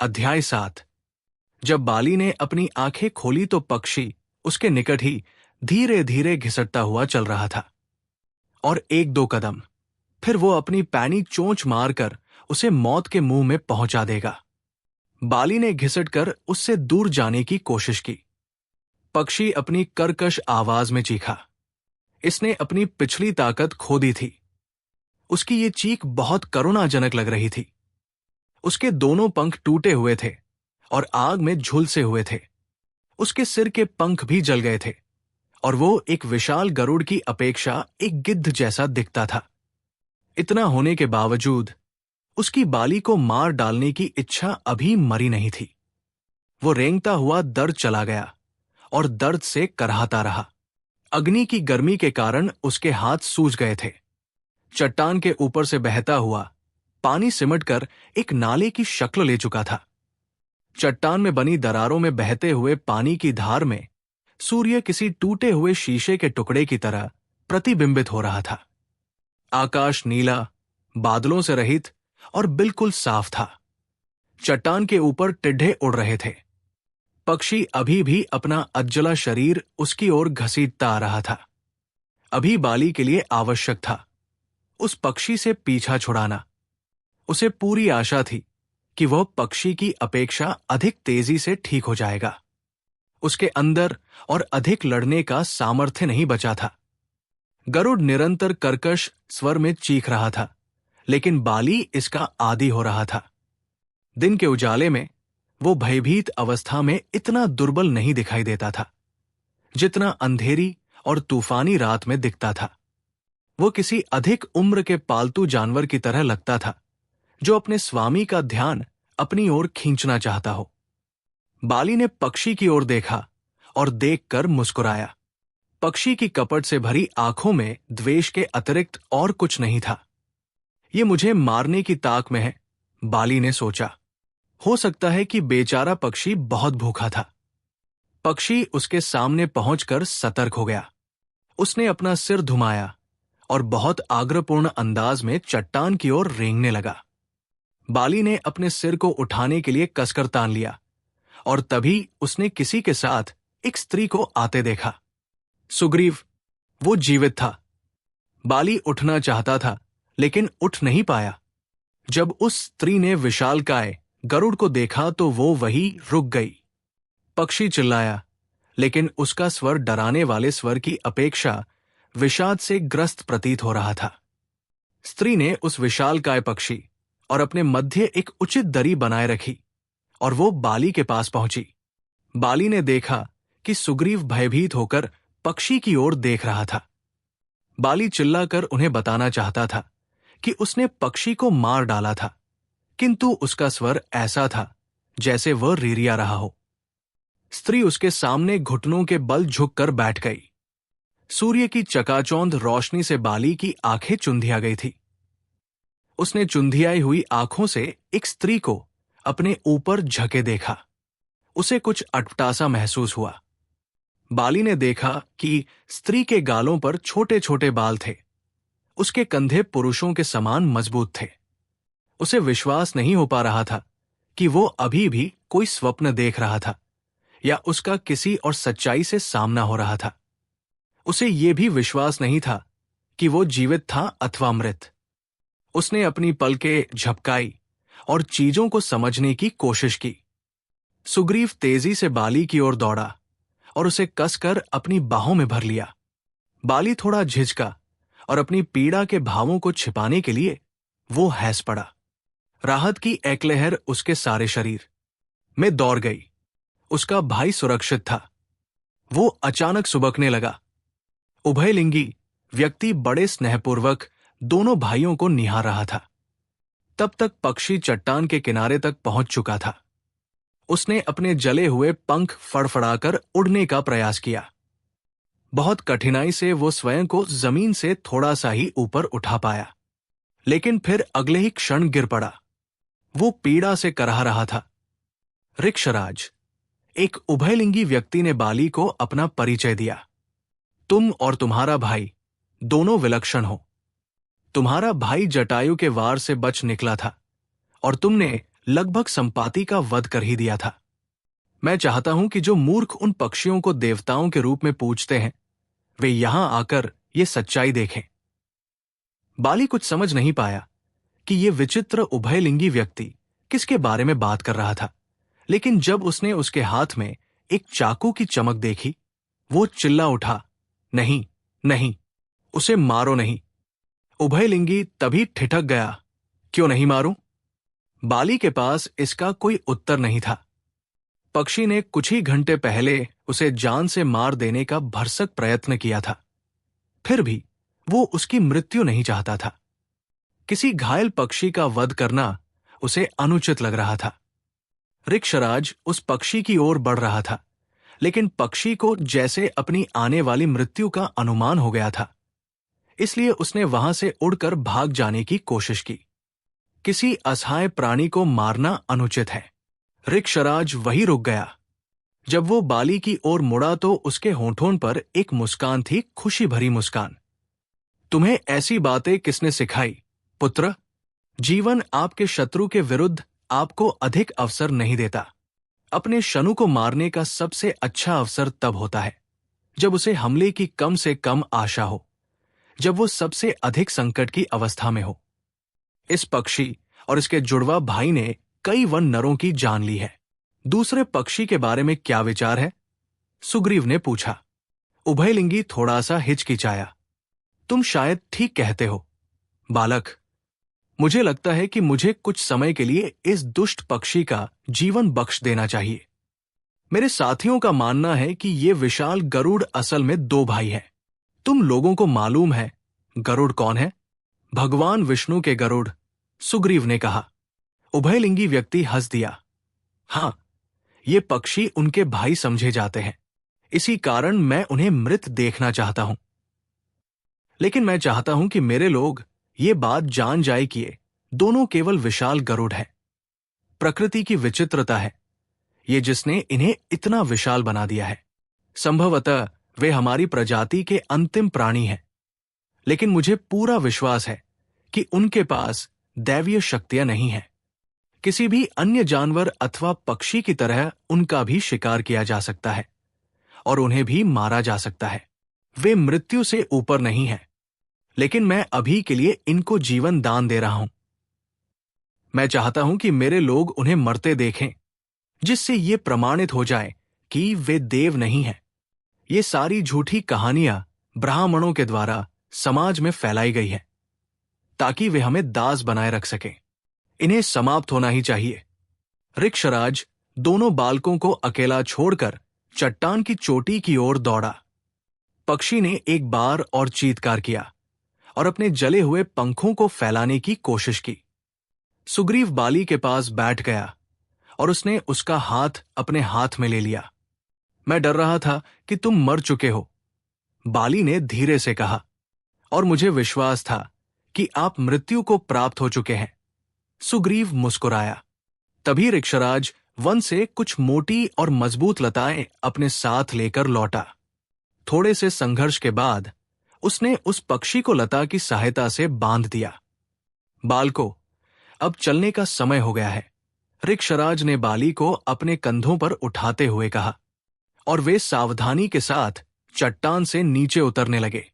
अध्याय 7। जब बाली ने अपनी आंखें खोली तो पक्षी उसके निकट ही धीरे धीरे घिसटता हुआ चल रहा था। और एक दो कदम, फिर वो अपनी पैनी चोंच मारकर उसे मौत के मुंह में पहुंचा देगा। बाली ने घिसटकर उससे दूर जाने की कोशिश की। पक्षी अपनी कर्कश आवाज में चीखा। इसने अपनी पिछली ताकत खो दी थी। उसकी ये चीख बहुत करुणाजनक लग रही थी। उसके दोनों पंख टूटे हुए थे और आग में झुलसे हुए थे। उसके सिर के पंख भी जल गए थे और वो एक विशाल गरुड़ की अपेक्षा एक गिद्ध जैसा दिखता था। इतना होने के बावजूद उसकी बाली को मार डालने की इच्छा अभी मरी नहीं थी। वो रेंगता हुआ दर्द चला गया और दर्द से करहाता रहा। अग्नि की गर्मी के कारण उसके हाथ सूज गए थे। चट्टान के ऊपर से बहता हुआ पानी सिमटकर एक नाले की शक्ल ले चुका था। चट्टान में बनी दरारों में बहते हुए पानी की धार में सूर्य किसी टूटे हुए शीशे के टुकड़े की तरह प्रतिबिंबित हो रहा था। आकाश नीला, बादलों से रहित और बिल्कुल साफ था। चट्टान के ऊपर टिड्ढे उड़ रहे थे। पक्षी अभी भी अपना अज्जला शरीर उसकी ओर घसीटता आ रहा था। अभी बाली के लिए आवश्यक था उस पक्षी से पीछा छुड़ाना। उसे पूरी आशा थी कि वह पक्षी की अपेक्षा अधिक तेजी से ठीक हो जाएगा। उसके अंदर और अधिक लड़ने का सामर्थ्य नहीं बचा था। गरुड़ निरंतर कर्कश स्वर में चीख रहा था, लेकिन बाली इसका आदी हो रहा था। दिन के उजाले में वो भयभीत अवस्था में इतना दुर्बल नहीं दिखाई देता था जितना अंधेरी और तूफानी रात में दिखता था। वो किसी अधिक उम्र के पालतू जानवर की तरह लगता था जो अपने स्वामी का ध्यान अपनी ओर खींचना चाहता हो। बाली ने पक्षी की ओर देखा और देखकर मुस्कुराया। पक्षी की कपट से भरी आंखों में द्वेष के अतिरिक्त और कुछ नहीं था। ये मुझे मारने की ताक में है, बाली ने सोचा। हो सकता है कि बेचारा पक्षी बहुत भूखा था। पक्षी उसके सामने पहुंचकर सतर्क हो गया। उसने अपना सिर घुमाया और बहुत आग्रहपूर्ण अंदाज में चट्टान की ओर रेंगने लगा। बाली ने अपने सिर को उठाने के लिए कसकर तान लिया और तभी उसने किसी के साथ एक स्त्री को आते देखा। सुग्रीव, वो जीवित था। बाली उठना चाहता था लेकिन उठ नहीं पाया। जब उस स्त्री ने विशालकाय गरुड़ को देखा तो वो वही रुक गई। पक्षी चिल्लाया, लेकिन उसका स्वर डराने वाले स्वर की अपेक्षा विषाद से ग्रस्त प्रतीत हो रहा था। स्त्री ने उस विशालकाय पक्षी और अपने मध्य एक उचित दरी बनाए रखी और वो बाली के पास पहुंची। बाली ने देखा कि सुग्रीव भयभीत होकर पक्षी की ओर देख रहा था। बाली चिल्लाकर उन्हें बताना चाहता था कि उसने पक्षी को मार डाला था, किंतु उसका स्वर ऐसा था जैसे वह रिरिया रहा हो। स्त्री उसके सामने घुटनों के बल झुककर बैठ गई। सूर्य की चकाचौंध रोशनी से बाली की आंखें चुंधिया गई थी। उसने चुंधियाई हुई आंखों से एक स्त्री को अपने ऊपर झके देखा। उसे कुछ अटपटासा महसूस हुआ। बाली ने देखा कि स्त्री के गालों पर छोटे छोटे बाल थे। उसके कंधे पुरुषों के समान मजबूत थे। उसे विश्वास नहीं हो पा रहा था कि वो अभी भी कोई स्वप्न देख रहा था या उसका किसी और सच्चाई से सामना हो रहा था। उसे ये भी विश्वास नहीं था कि वो जीवित था अथवा मृत। उसने अपनी पलकें झपकाई और चीजों को समझने की कोशिश की। सुग्रीव तेजी से बाली की ओर दौड़ा और उसे कसकर अपनी बाहों में भर लिया। बाली थोड़ा झिझका और अपनी पीड़ा के भावों को छिपाने के लिए वो हैस पड़ा। राहत की एक लहर उसके सारे शरीर में दौड़ गई। उसका भाई सुरक्षित था। वो अचानक सुबकने लगा। उभयलिंगी व्यक्ति बड़े स्नेहपूर्वक दोनों भाइयों को निहार रहा था। तब तक पक्षी चट्टान के किनारे तक पहुंच चुका था। उसने अपने जले हुए पंख फड़फड़ाकर उड़ने का प्रयास किया। बहुत कठिनाई से वो स्वयं को जमीन से थोड़ा सा ही ऊपर उठा पाया, लेकिन फिर अगले ही क्षण गिर पड़ा। वो पीड़ा से कराह रहा था। ऋक्षराज, एक उभयलिंगी व्यक्ति ने बाली को अपना परिचय दिया। तुम और तुम्हारा भाई दोनों विलक्षण हो। तुम्हारा भाई जटायु के वार से बच निकला था और तुमने लगभग संपाति का वध कर ही दिया था। मैं चाहता हूं कि जो मूर्ख उन पक्षियों को देवताओं के रूप में पूजते हैं, वे यहां आकर ये सच्चाई देखें। बाली कुछ समझ नहीं पाया कि ये विचित्र उभयलिंगी व्यक्ति किसके बारे में बात कर रहा था, लेकिन जब उसने उसके हाथ में एक चाकू की चमक देखी, वो चिल्ला उठा, नहीं नहीं, उसे मारो नहीं। उभयलिंगी तभी ठिठक गया, क्यों नहीं मारूं? बाली के पास इसका कोई उत्तर नहीं था। पक्षी ने कुछ ही घंटे पहले उसे जान से मार देने का भरसक प्रयत्न किया था, फिर भी वो उसकी मृत्यु नहीं चाहता था। किसी घायल पक्षी का वध करना उसे अनुचित लग रहा था। ऋक्षराज उस पक्षी की ओर बढ़ रहा था, लेकिन पक्षी को जैसे अपनी आने वाली मृत्यु का अनुमान हो गया था, इसलिए उसने वहां से उड़कर भाग जाने की कोशिश की। किसी असहाय प्राणी को मारना अनुचित है। ऋक्षराज वहीं रुक गया। जब वो बाली की ओर मुड़ा तो उसके होंठों पर एक मुस्कान थी, खुशी भरी मुस्कान। तुम्हें ऐसी बातें किसने सिखाई, पुत्र? जीवन आपके शत्रु के विरुद्ध आपको अधिक अवसर नहीं देता। अपने शनु को मारने का सबसे अच्छा अवसर तब होता है जब उसे हमले की कम से कम आशा हो, जब वो सबसे अधिक संकट की अवस्था में हो। इस पक्षी और इसके जुड़वा भाई ने कई वन नरों की जान ली है। दूसरे पक्षी के बारे में क्या विचार है? सुग्रीव ने पूछा। उभयलिंगी थोड़ा सा हिचकिचाया। तुम शायद ठीक कहते हो बालक। मुझे लगता है कि मुझे कुछ समय के लिए इस दुष्ट पक्षी का जीवन बख्श देना चाहिए। मेरे साथियों का मानना है कि ये विशाल गरुड़ असल में दो भाई हैं। तुम लोगों को मालूम है गरुड़ कौन है? भगवान विष्णु के गरुड़, सुग्रीव ने कहा। उभयलिंगी व्यक्ति हंस दिया। हां, ये पक्षी उनके भाई समझे जाते हैं, इसी कारण मैं उन्हें मृत देखना चाहता हूं। लेकिन मैं चाहता हूं कि मेरे लोग ये बात जान जाए कि ये दोनों केवल विशाल गरुड़ हैं। प्रकृति की विचित्रता है ये जिसने इन्हें इतना विशाल बना दिया है। संभवतः वे हमारी प्रजाति के अंतिम प्राणी हैं, लेकिन मुझे पूरा विश्वास है कि उनके पास दैवीय शक्तियां नहीं हैं। किसी भी अन्य जानवर अथवा पक्षी की तरह उनका भी शिकार किया जा सकता है और उन्हें भी मारा जा सकता है। वे मृत्यु से ऊपर नहीं हैं, लेकिन मैं अभी के लिए इनको जीवन दान दे रहा हूं। मैं चाहता हूं कि मेरे लोग उन्हें मरते देखें, जिससे ये प्रमाणित हो जाए कि वे देव नहीं हैं। ये सारी झूठी कहानियां ब्राह्मणों के द्वारा समाज में फैलाई गई हैं, ताकि वे हमें दास बनाए रख सकें। इन्हें समाप्त होना ही चाहिए। ऋक्षराज दोनों बालकों को अकेला छोड़कर चट्टान की चोटी की ओर दौड़ा। पक्षी ने एक बार और चीत्कार किया और अपने जले हुए पंखों को फैलाने की कोशिश की। सुग्रीव बाली के पास बैठ गया और उसने उसका हाथ अपने हाथ में ले लिया। मैं डर रहा था कि तुम मर चुके हो, बाली ने धीरे से कहा, और मुझे विश्वास था कि आप मृत्यु को प्राप्त हो चुके हैं। सुग्रीव मुस्कुराया। तभी ऋक्षराज वन से कुछ मोटी और मजबूत लताएं अपने साथ लेकर लौटा। थोड़े से संघर्ष के बाद उसने उस पक्षी को लता की सहायता से बांध दिया। बालको, अब चलने का समय हो गया है, ऋक्षराज ने बाली को अपने कंधों पर उठाते हुए कहा, और वे सावधानी के साथ चट्टान से नीचे उतरने लगे।